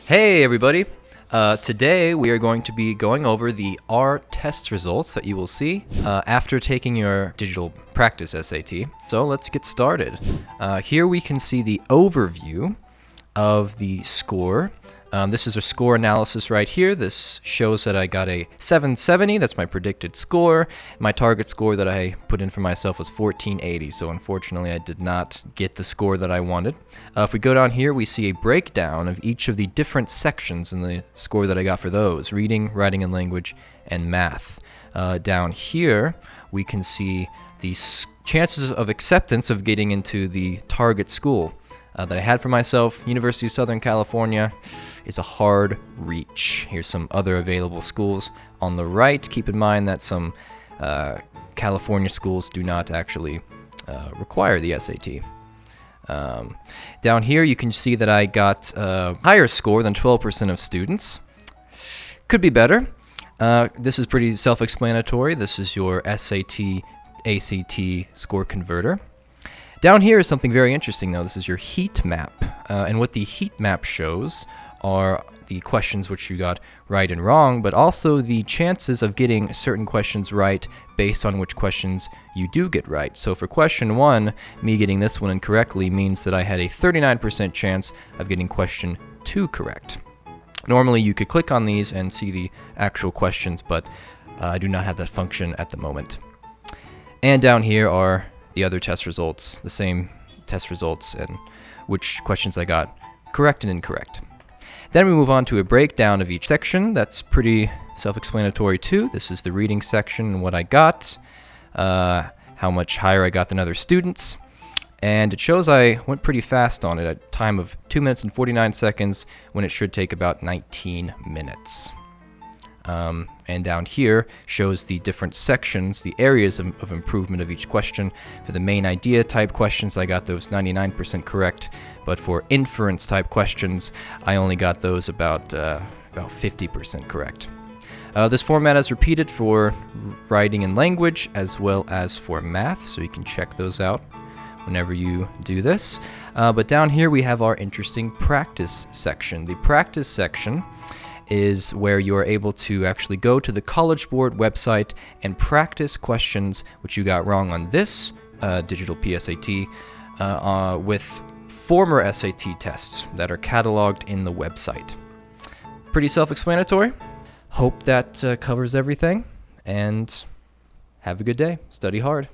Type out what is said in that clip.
Hey everybody! Today we are going to be going over the R test results that you will see after taking your digital practice SAT. So let's get started. Here we can see the overview of the score. This is a score analysis right here. This shows that I got a 770. That's my predicted score. My target score that I put in for myself was 1480. So unfortunately, I did not get the score that I wanted. If we go down here, we see a breakdown of each of the different sections in the score that I got for those: reading, writing and language, and math. Down here, we can see the chances of acceptance of getting into the target school that I had for myself. University of Southern California is a hard reach. Here's some other available schools on the right. Keep in mind that some California schools do not actually require the SAT. Down here you can see that I got a higher score than 12% of students. Could be better. This is pretty self-explanatory. This is your SAT ACT score converter. Down here is something very interesting, though. This is your heat map. And what the heat map shows are the questions which you got right and wrong, but also the chances of getting certain questions right based on which questions you do get right. So for question 1, me getting this one incorrectly means that I had a 39% chance of getting question 2 correct. Normally you could click on these and see the actual questions, but I do not have that function at the moment. And down here are the other test results, the same test results, and which questions I got correct and incorrect. Then we move on to a breakdown of each section. That's pretty self-explanatory too. This is the reading section and what I got, how much higher I got than other students, and it shows I went pretty fast on it at a time of 2 minutes and 49 seconds when it should take about 19 minutes. And down here shows the different sections, the areas of improvement of each question. For the main idea type questions, I got those 99% correct, but for inference type questions, I only got those about 50% correct. This format is repeated for writing and language as well as for math, so you can check those out whenever you do this. But down here we have our interesting practice section. The practice section is where you are able to actually go to the College Board website and practice questions which you got wrong on this digital PSAT with former SAT tests that are cataloged in the website. Pretty self-explanatory. Hope that covers everything, and have a good day. Study hard.